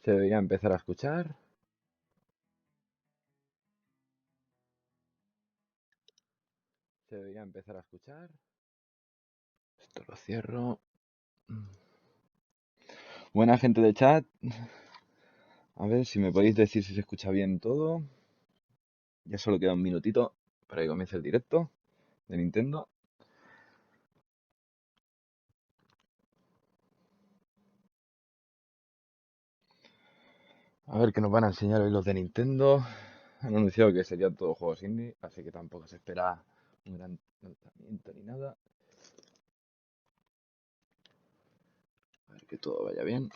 Se debería empezar a escuchar. Se debería empezar a escuchar. Esto lo cierro. Buena gente de chat. A ver si me podéis decir si se escucha bien todo. Ya solo queda un minutito para que comience el directo de Nintendo. A ver qué nos van a enseñar hoy los de Nintendo. Han anunciado que serían todos juegos indie, así que tampoco se espera un gran lanzamiento ni nada. A ver que todo vaya bien.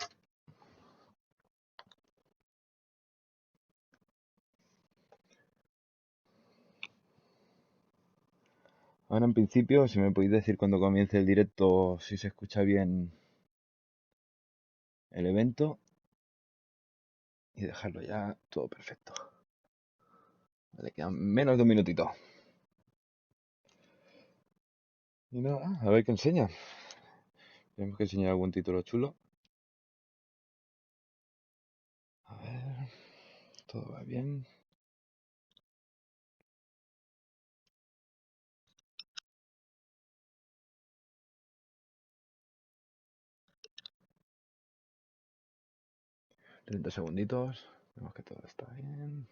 Ahora en principio, si me podéis decir cuando comience el directo si se escucha bien el evento y dejarlo ya todo perfecto. Vale, quedan menos de un minutito. Y nada, a ver qué enseña. Tenemos que enseñar algún título chulo. A ver, todo va bien. $30 segunditos. Vemos que todo está bien.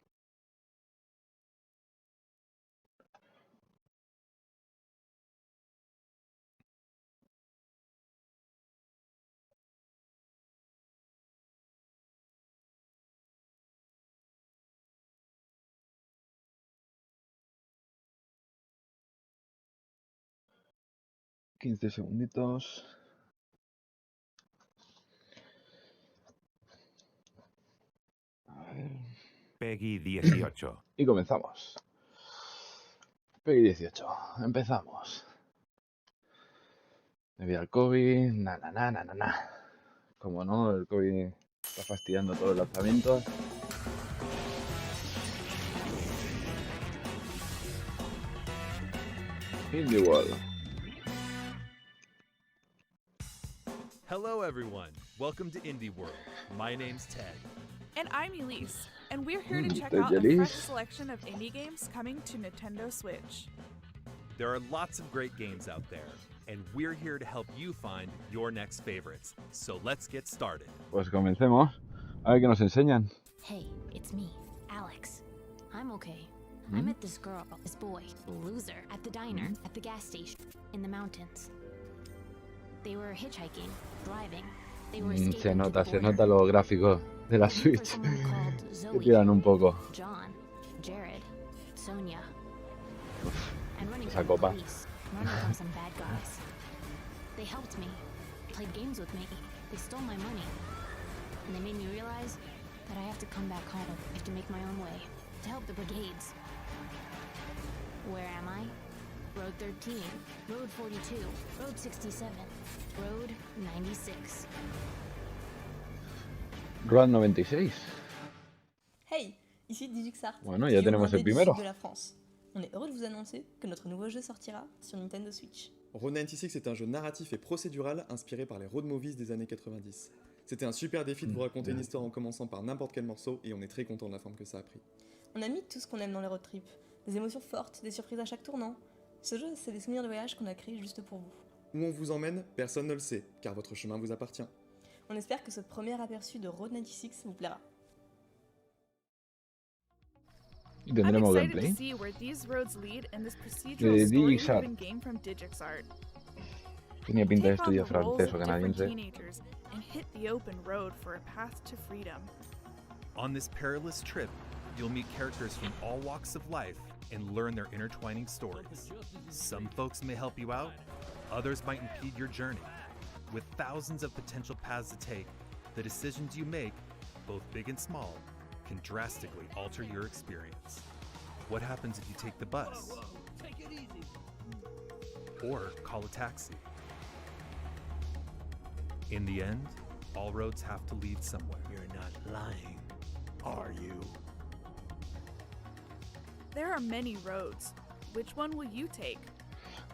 $15 segunditos. A ver. Peggy 18. Y comenzamos. Peggy 18. Empezamos. Debido al COVID. Como no, el COVID está fastidiando todos los lanzamientos. Indie World. Hello everyone, welcome to Indie World. My name's Ted. And I'm Elise, and we're here to check Ted out a Elise. fresh selection of indie games coming to Nintendo Switch. There are lots of great games out there, and we're here to help you find your next favorites. So let's get started. Pues comencemos. A ver qué nos enseñan. Hey, it's me, Alex. I'm okay. I met this girl, this boy, loser, at the diner, at the gas station, in the mountains. They were hitchhiking, driving. They were escaping Se to nota, the se border. nota los gráficos de la Looking for Switch. someone called Que Zoe, tiran un poco. John, Jared, Sonia. And running esa from copa. police, running from some bad guys. They helped me, played games with me. They stole my money. And they made me realize that I have to come back home. I have to make my own way to help the brigades. Where am I? Road 13, Road 42, Road 67, Road 96. Road 96. Hey, ici DigiXart, Bueno, ya tenemos el studio primero. indé du sud de la France. On est heureux de vous annoncer que notre nouveau jeu sortira sur Nintendo Switch. Road 96 est un jeu narratif et procédural inspiré par les road movies des années 90. C'était un super défi de vous raconter une histoire en commençant par n'importe quel morceau et on est très content de la forme que ça a pris. On a mis tout ce qu'on aime dans les road trips, des émotions fortes, des surprises à chaque tournant. Ce jeu, c'est des souvenirs de voyage qu'on a créés juste pour vous. Où on vous emmène, personne ne le sait, car votre chemin vous appartient. On espère que ce premier aperçu de Road 96 vous plaira. Y I'm tendremos excited gameplay. to see where these roads lead in this procedural De story-driven game from DigiXart. Tenía pinta de Take on estudio the roles francés o of different canadiense. teenagers and hit the open road for a path to freedom. On this perilous trip, you'll meet characters from all walks of life and learn their intertwining stories. Some folks may help you out, others might impede your journey. With thousands of potential paths to take, the decisions you make, both big and small, can drastically alter your experience. What happens if you take the bus? Or call a taxi? In the end, all roads have to lead somewhere. You're not lying, are you? There are many roads. Which one will you take?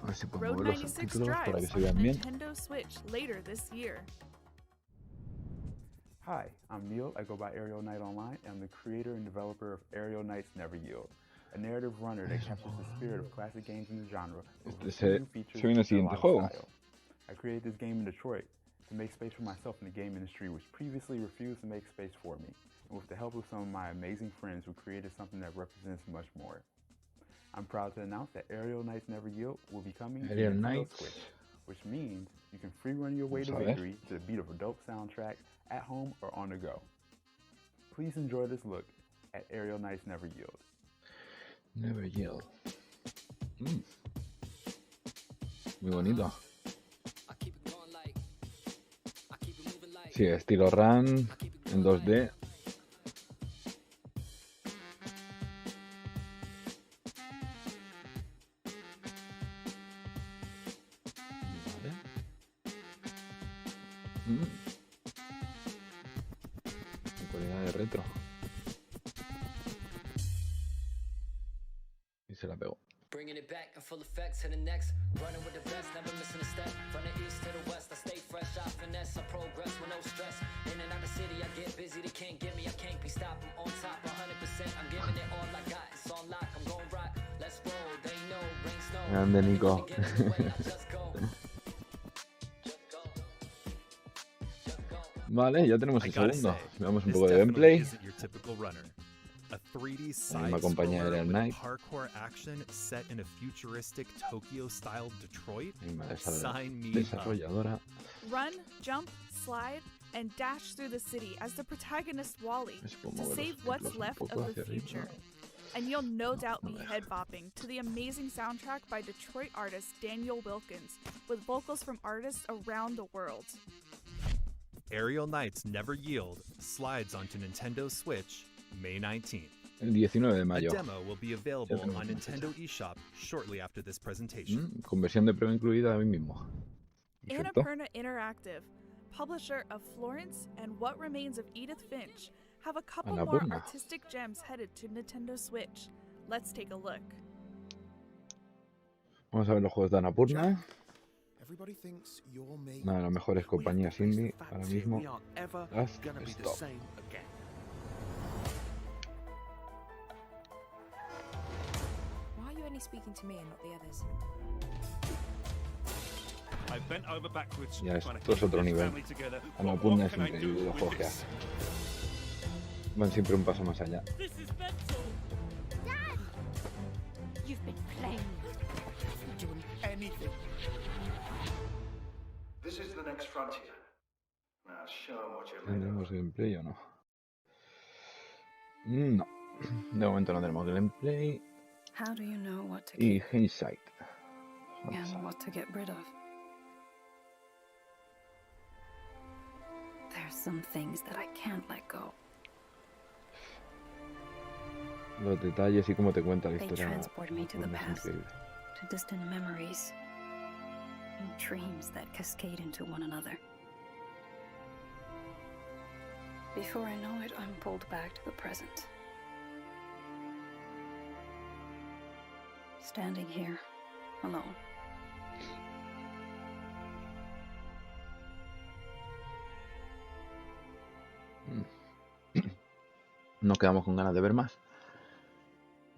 A ver si puedo Road mover los 96 subtítulos para que drives se on vean bien. Nintendo Switch later this year. Hi, I'm Neil. I go by Aerial Knight Online, and I'm the creator and developer of Aerial Knights Never Yield, a narrative runner that captures the spirit of classic games in the genre with new features Se viene el and siguiente live juego. style. I created this game in Detroit to make space for myself in the game industry, which previously refused to make space for me, and with the help of some of my amazing friends who created something that represents much more. I'm proud to announce that Aerial Knights Never Yield will be coming to Aerial Nintendo Knights. Switch, which means you can free run your way to Vamos a ver. victory to the beat of a dope soundtrack at home or on the go. Please enjoy this look at Aerial Knights Never Yield. Never Yield. Muy bonito. Sí, estilo run en 2D. Vale. En calidad de retro. Y se la pegó. Bringing it back in full effect to the next. Running with the best, never missing a step. From the east to the west, I stay fresh, I finesse, I progress with no stress. In and out the city, I get busy, they can't get me, I can't be stopped. I'm on top 100%, I'm giving it all I got. It's on lock, I'm gon' rock. Let's roll, they know, rain, snow. Grande, Nico. Vale, ya tenemos I el gotta segundo. say, Veamos un this poco de definitely gameplay. isn't your typical runner. A 3D La misma compañía side-scroller del with Knight. parkour action set in a futuristic Tokyo-style Detroit. Misma Sign me up. desarrolladora. Run, jump, slide, and dash through the city as the protagonist Wally Es como to mover save los what's ciclos un left poco of the hacia arriba. future. And you'll no doubt be a ver. head bopping to the amazing soundtrack by Detroit artist Daniel Wilkins, with vocals from artists around the world. Aerial Knights Never Yield slides onto Nintendo Switch May 19th. El 19 de A mayo. demo will be available tenemos on una Nintendo eShop shortly after this presentation. Con versión de prueba incluida hoy mismo. Perfecto. Annapurna Interactive, publisher of Florence and What Remains of Edith Finch, have a couple more Annapurna. artistic gems headed to Nintendo Switch. Let's take a look. Vamos a ver los juegos de Annapurna. Everybody thinks you're me. Una de las mejores We have to compañías face the indie fact ahora here, mismo. we aren't ever Last gonna be the Stop. same again. Why are you only speaking to me and not the others? I bent over backwards Ya trying to esto es keep otro this nivel. family together. Annapurna What es can I increíble do los with juegos que this? hace. Van siempre un paso más allá. You've been playing. Doing anything. This is the next frontier. Now show 'em what you're made of. ¿Tendremos gameplay o no? No. De momento no tenemos gameplay. How do you know what to Y keep hindsight. and what to get rid of? There's some things that I can't let go. Los detalles y cómo te cuenta la They historia. transport me to the Annapurna es past, increíble. to distant memories and dreams that cascade into one another. Before I know it, I'm pulled back to the present. Standing here, alone. Nos quedamos con ganas de ver más.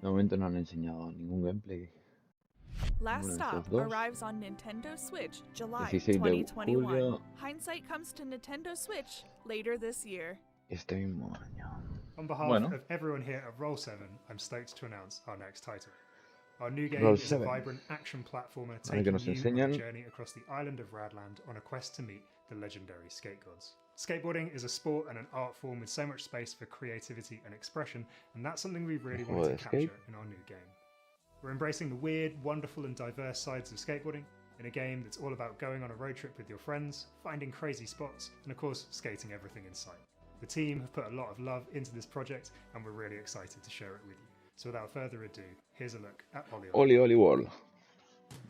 De momento no han enseñado ningún gameplay. Last Uno de Stop estos dos. arrives on Nintendo Switch July 16 de 2021. julio. Hindsight comes to Nintendo Switch later this year. Este mismo año. On behalf Bueno. of everyone here at Roll7, I'm stoked to announce our next title. Our new game Roll is a 7. vibrant action platformer Vale, que taking nos you on enseñan. a journey across the island of Radland on a quest to meet the legendary skate gods. Skateboarding is a sport and an art form with so much space for creativity and expression, and that's something we really juego wanted de to capture skate. in our new game. We're embracing the weird, wonderful, and diverse sides of skateboarding in a game that's all about going on a road trip with your friends, finding crazy spots, and of course, skating everything in sight. The team have put a lot of love into this project, and we're really excited to share it with you. So without further ado, here's a look at Ollie. Oli Oli World.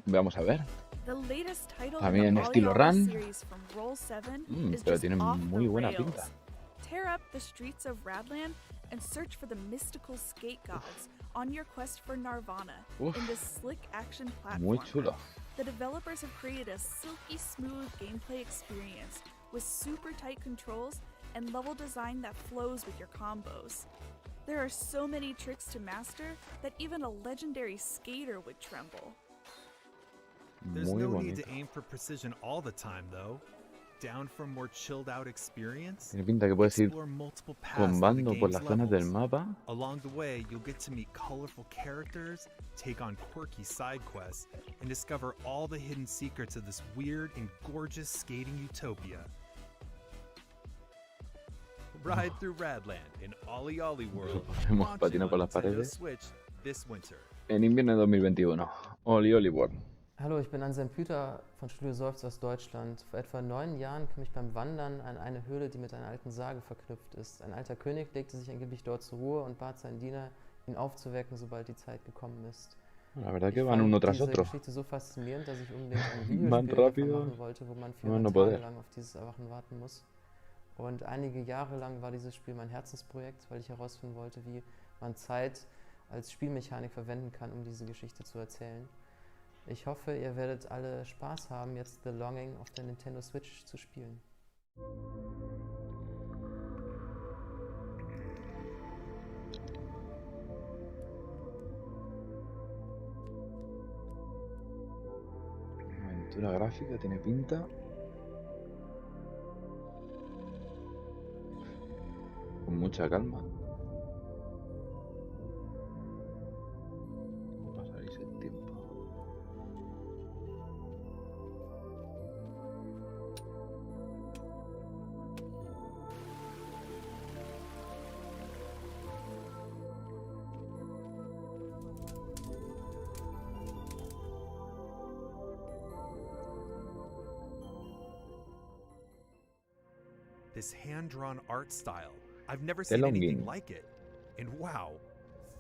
Veamos a ver. The latest title También in the estilo Ollie Ollie run. series from Roll7 is Pero just tiene off muy the buena rails. pinta. Tear up the streets of Radland and search for the mystical skate gods on your quest for Nirvana Uf, in this slick action muy platform. chulo. The developers have created a silky smooth gameplay experience with super tight controls and level design that flows with your combos. There are so many tricks to master that even a legendary skater would tremble. There's Muy no need bonito. to aim for precision all the time, though. Down for a more chilled out experience, Tiene pinta que puedes ir explore multiple paths through the combando por game's las zonas del levels. mapa. Along the way, you'll get to meet colorful characters, take on quirky side quests, and discover all the hidden secrets of this weird and gorgeous skating utopia. Ride through Radland in Ollie Ollie World, Podemos launching patinar on por las Nintendo paredes. Switch this winter. En invierno de 2021. Oli Oli World. Hallo, ich bin Anselm Püter von Studio Seufz aus Deutschland. Vor etwa 9 Jahren kam ich beim Wandern an eine Höhle, die mit einer alten Sage verknüpft ist. Ein alter König legte sich angeblich dort zur Ruhe und bat seinen Diener, ihn aufzuwecken, sobald die Zeit gekommen ist. La verdad que Ich van fand uno tras diese otro. Geschichte so faszinierend, dass ich unbedingt ein Van Videospiel davon rápido, machen wollte, wo man no 400 poder. Tage lang auf dieses Erwachen warten muss. Und einige Jahre lang war dieses Spiel mein Herzensprojekt, weil ich herausfinden wollte, wie man Zeit als Spielmechanik verwenden kann, um diese Geschichte zu erzählen. Ich hoffe, ihr werdet alle Spaß haben, jetzt The Longing auf der Nintendo Switch zu spielen. Aventura gráfica, tiene pinta. Con mucha calma. ¿Cómo pasaréis el tiempo? This hand-drawn art style, I've never The seen anything Longing. like it. And wow,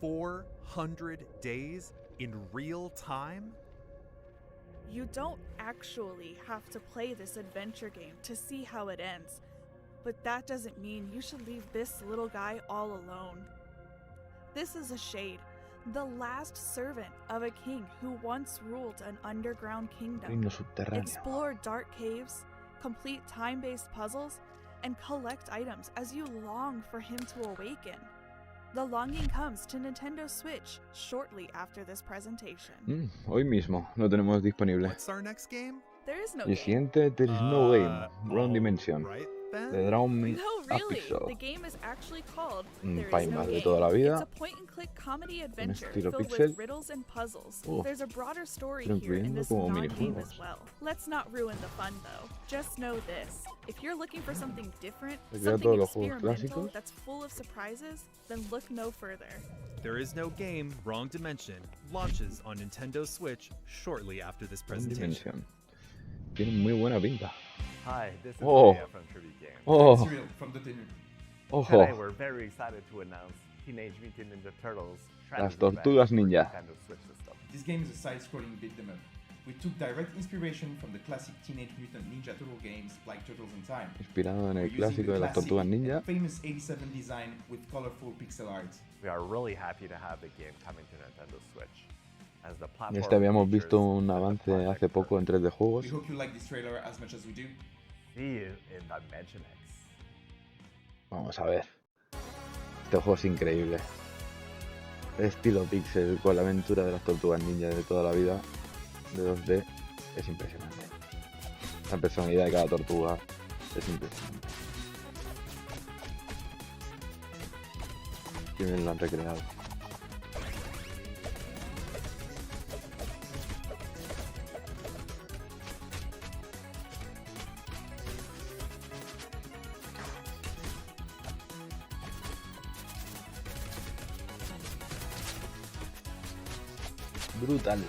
400 days in real time? You don't actually have to play this adventure game to see how it ends, but that doesn't mean you should leave this little guy all alone. This is a shade, the last servant of a king who once ruled an underground kingdom. Reino subterráneo. Explore dark caves, complete time-based puzzles, and collect items as you long for him to awaken. The Longing comes to Nintendo Switch shortly after this presentation. Hoy mismo lo tenemos disponible. What's our next game? There is no Y el game. siguiente, There is no game. Wrong Dimension. Right De then? Drawn Me No, a really. Pixel. The game is actually called Un There is país no más de game. toda la vida. It's a point-and-click comedy adventure estilo filled pixel. with riddles and puzzles. Oh, There's a broader story pero here in incluyendo this como non-game minijuegos. as well. Let's not ruin the fun though. Just know this: if you're looking for something different, Recrea something todos los juegos experimental clásicos. that's full of surprises, then look no further. There is no game, Wrong Dimension, launches on Nintendo Switch shortly after this Wrong presentation. Dimension. Tiene muy buena pinta. Hi, this is Oh. Leia from Tribute Games. Oh. Serial from the Tenure. Ojo. Today we're very excited to announce Teenage Mutant Ninja Turtles. Las Shredder's Tortugas Revenge for Ninja. Nintendo Switch system. This game is a side-scrolling beat 'em up. We took direct inspiration from the classic Teenage Mutant Ninja Turtle games like Turtles in Time. Inspirado en We're el using clásico the de las classic Tortugas and Ninja. famous 87 design with colorful pixel art. We are really happy to have the game coming to Nintendo Switch. As the Y platform este habíamos features visto un the avance Project hace poco en 3D Juegos. We hope you like this trailer as much as we do. See you in Dimension X. Vamos a ver. Este juego es increíble. Estilo pixel con la aventura de las Tortugas Ninja de toda la vida. De 2D. Es impresionante. La personalidad de cada tortuga es impresionante. Qué bien lo han recreado. Brutal.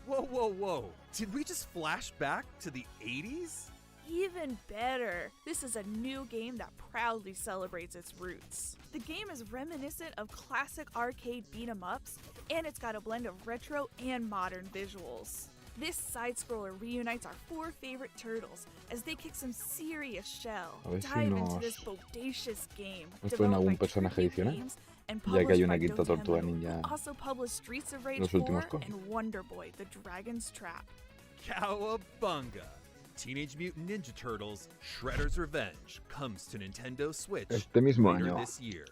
Whoa, whoa, whoa. Did we just flash back to the 80s? Even better, this is a new game that proudly celebrates its roots. The game is reminiscent of classic arcade beat-em-ups, and it's got a blend of retro and modern visuals. This side-scroller reunites our 4 favorite turtles as they kick some serious shell. A ver si Dive into nos- this bodacious game, nos ponen algún developed by personaje Tribute adicional. Games and Ya que hay published una by quinta tortuga Dotemu, ninja who also published Streets of Rage los 4 últimos cómics. and Wonder Boy: The Dragon's Trap. Cowabunga! Teenage Mutant Ninja Turtles: Shredder's Revenge comes to Nintendo Switch Este mismo later año. this year.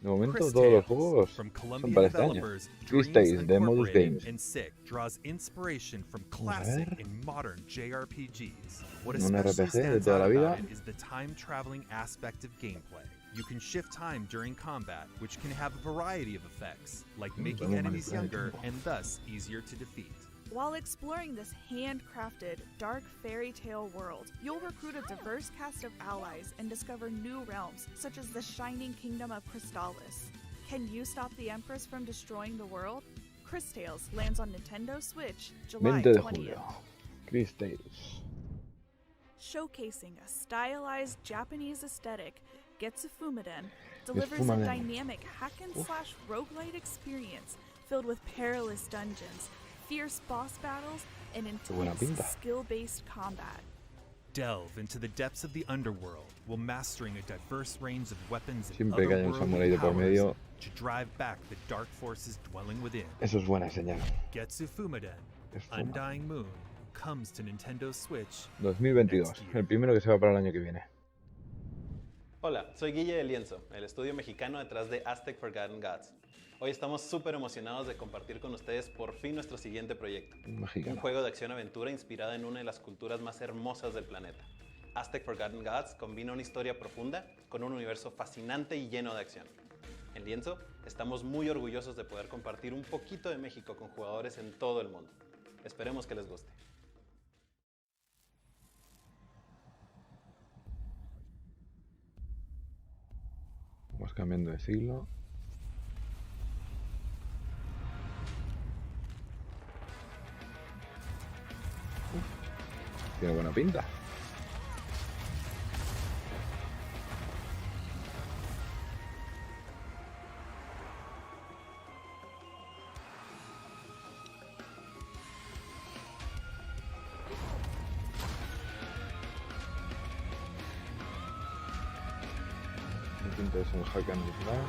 De momento Chris todos los Tales, juegos from son Colombian para este año. developers Chris Dreams Tales de Modus Incorporated Games. and Sick draws inspiration from Vamos a classic ver. and modern JRPGs. What Un especially RPG de stands toda out la vida. about it is the time-traveling aspect of gameplay. You can shift time during combat, which can have a variety of effects, like making podemos enemies manipular el younger tiempo. and thus easier to defeat. While exploring this handcrafted, dark fairy tale world, you'll recruit a diverse cast of allies and discover new realms, such as the shining kingdom of Crystallis. Can you stop the Empress from destroying the world? Chris Tales lands on Nintendo Switch July 20 de 20th. julio. Chris Tales. Showcasing a stylized Japanese aesthetic, Getsu Fumaden delivers a Fumaden. dynamic hack-and-slash roguelite experience filled with perilous dungeons, fierce boss battles, and buena intense pinta. skill-based combat. Delve into the depths of the underworld while mastering a diverse range of weapons and Siempre que haya un otherworldly samurái de por powers medio, to drive back the dark forces dwelling within. eso es buena señal. Getsu Fumaden, Es Fuma. Undying Moon, comes to Nintendo Switch 2022, el primero que se va para el año que viene. Hola, soy Guille de Lienzo, el estudio mexicano detrás de Aztec Forgotten Gods. Hoy estamos súper emocionados de compartir con ustedes por fin nuestro siguiente proyecto. Mexicano. Un juego de acción-aventura inspirado en una de las culturas más hermosas del planeta. Aztec Forgotten Gods combina una historia profunda con un universo fascinante y lleno de acción. En Lienzo, estamos muy orgullosos de poder compartir un poquito de México con jugadores en todo el mundo. Esperemos que les guste. Vamos cambiando de siglo. Tiene buena pinta. El pinta es un hack and slash.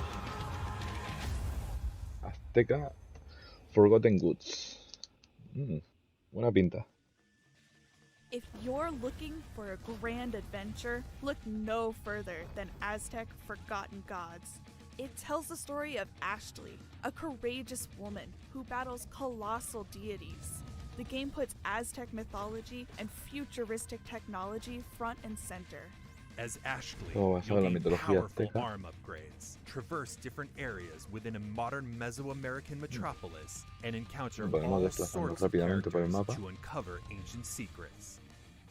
Azteca Forgotten Goods. Buena pinta. If you're looking for a grand adventure, look no further than Aztec Forgotten Gods. It tells the story of Ashley, a courageous woman who battles colossal deities. The game puts Aztec mythology and futuristic technology front and center. As Ashley, Todo basado en you'll la gain mitología powerful azteca. arm upgrades, traverse different areas within a modern Mesoamerican metropolis, and encounter Podemos all desplazarnos sorts of rápidamente por el characters mapa. to uncover ancient secrets.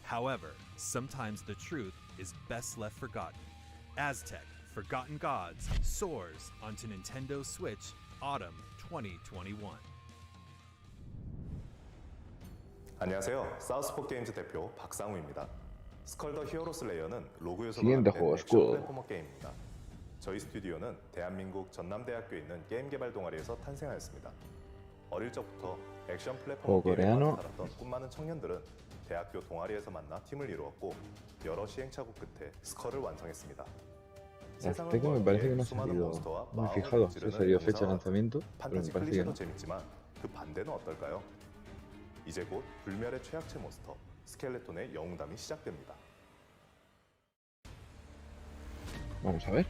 However, sometimes the truth is best left forgotten. Aztec Forgotten Gods soars onto Nintendo Switch Autumn 2021. 안녕하세요. 사우스포 게임즈 대표 박상우입니다. 스컬 더 히어로스 레이어는 로그 요소가 Siguiente 함유된 juego, 액션 Skull. 플랫포머 게임입니다. 저희 스튜디오는 대한민국 전남대학교에 있는 게임 개발 동아리에서 탄생하였습니다. 어릴 적부터 액션 플랫포머 게임에 coreano. 빠져 살았던 꿈 많은 청년들은 대학교 동아리에서 만나 팀을 이루었고 여러 시행착오 끝에 스컬을 완성했습니다. 세상을 Azteca me parece que no ha 수많은 salido 몬스터와 muy 마음을 fijado. Si ha 찌르는 salido fecha de 용사와 lanzamiento, pero me 판타지 parece que 클리셰도 no. 재밌지만 그 반대는 어떨까요? 이제 곧 불멸의 최악체 몬스터 스켈레톤의 영웅담이 시작됩니다. Vamos a ver.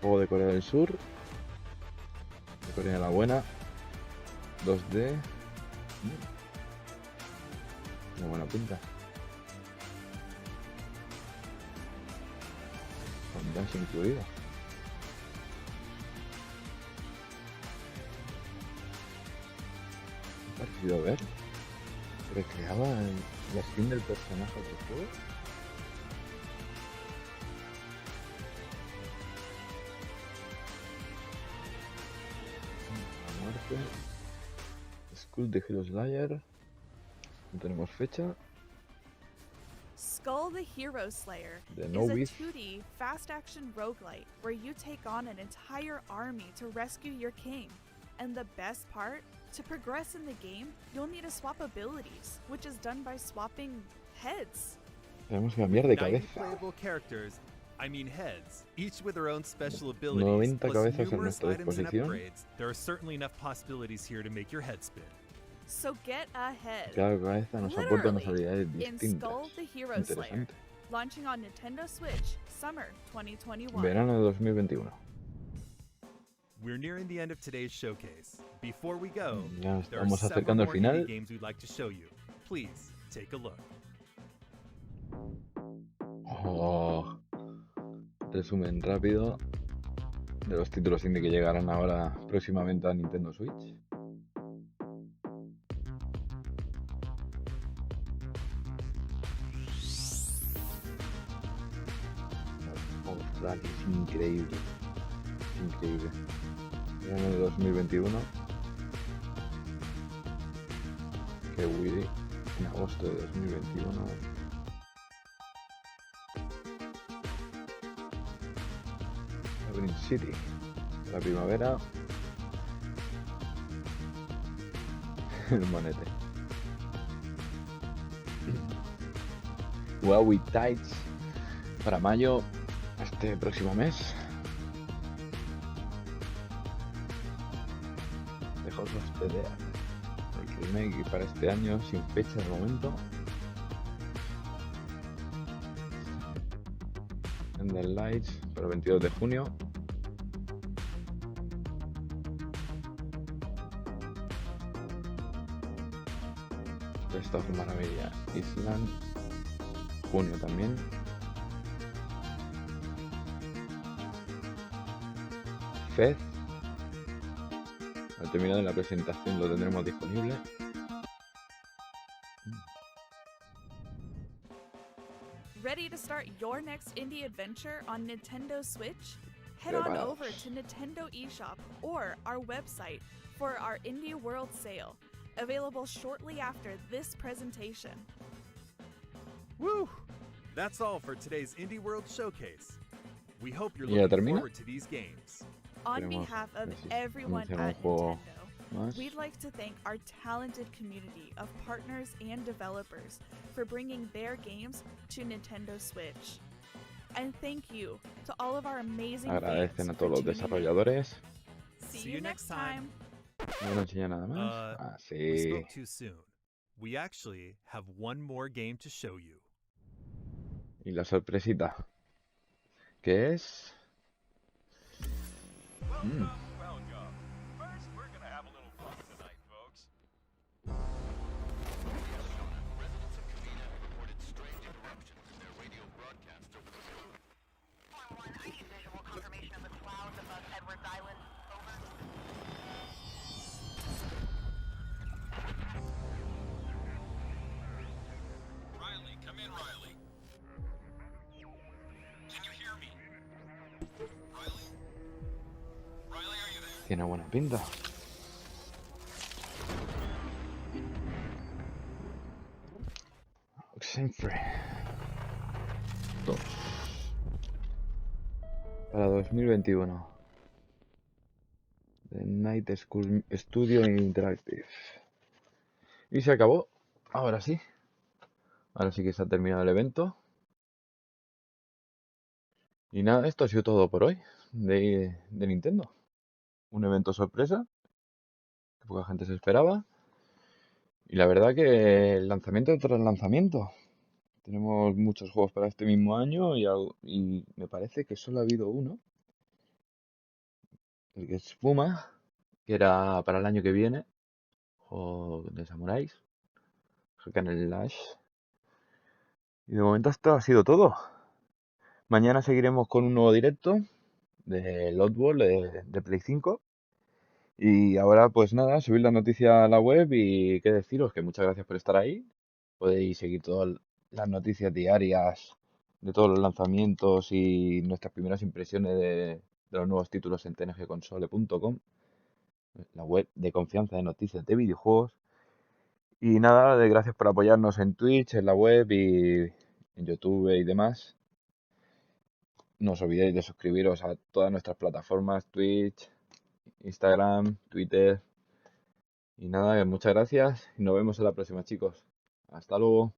Juego de Corea del Sur. De Corea la Buena. 2D. Una buena pinta. Con dash incluido. Me ha parecido ver. Recreaba la skin del personaje del juego. La muerte. Skull de Hero Slayer. No tenemos fecha. Skull the Hero Slayer The is a Novice. 2D fast-action roguelite where you take on an entire army to rescue your king. And the best part? To progress in the game, you'll need to swap abilities, which is done by swapping heads. Tenemos que cambiar de 90 cabeza. playable characters, I mean heads, each with their own special abilities, 90 plus cabezas en numerous nuestra items and disposición. upgrades. There are certainly enough possibilities here to make your head spin. So get ahead. Cada cabeza nos aporta unas Literally, habilidades in distintas. Skull the Hero Slayer, Interesante. launching on Nintendo Switch, summer 2021. Verano de 2021. We're nearing the end of today's showcase. Before we go, Ya there are estamos several acercando al more indie final. games we'd like to show you. Please take a look. Oh, resumen rápido de los títulos indie que llegarán ahora próximamente a Nintendo Switch. Ostras, es increíble. Es increíble. Verano de 2021. Que Wii en agosto de 2021. Green City, la primavera. El monete. Huawei Tides para mayo, este próximo mes. The House of the Dead, el remake para este año sin fecha de momento. Ender Lights para el 22 de junio. Esto es maravilla. Island, junio también. Fez, al terminar la presentación lo tendremos disponible. Ready to start your next indie adventure on Nintendo Switch? Head on over to Nintendo eShop or our website for our Indie World sale, available shortly after this presentation. Woo! That's all for today's Indie World Showcase. We hope you're ¿Y ya looking termina? forward to these games. On Queremos behalf of ver si everyone anuncian at un juego Nintendo, más. we'd like to thank our talented community of partners and developers for bringing their games to Nintendo Switch. And thank you to all of our amazing Agradecen fans a for todos los tuning in. desarrolladores. See you next time. No enseña nada más. Ah, We sí. spoke too soon. We actually have one more game to show you. Y la sorpresita, que es... Riley, come in, Riley. Can you hear me? Riley? Riley, are you there? Tiene buena pinta. Oxenfree 2 para 2021 The Night School Studio Interactive. Y se acabó. Ahora sí. Ahora sí que se ha terminado el evento. Y nada, esto ha sido todo por hoy de Nintendo. Un evento sorpresa que poca gente se esperaba. Y la verdad que el lanzamiento tras lanzamiento. Tenemos muchos juegos para este mismo año y me parece que solo ha habido uno. El que es Fuma, que era para el año que viene. Juego de samuráis. Canal. Y de momento esto ha sido todo. Mañana seguiremos con un nuevo directo de Oddworld de Play 5. Y ahora pues nada, subir la noticia a la web y qué deciros, que muchas gracias por estar ahí. Podéis seguir todas las noticias diarias de todos los lanzamientos y nuestras primeras impresiones de los nuevos títulos en TNGConsole.com, la web de confianza de noticias de videojuegos. Y nada, gracias por apoyarnos en Twitch, en la web y en YouTube y demás. No os olvidéis de suscribiros a todas nuestras plataformas, Twitch, Instagram, Twitter. Y nada, muchas gracias y nos vemos en la próxima, chicos. Hasta luego.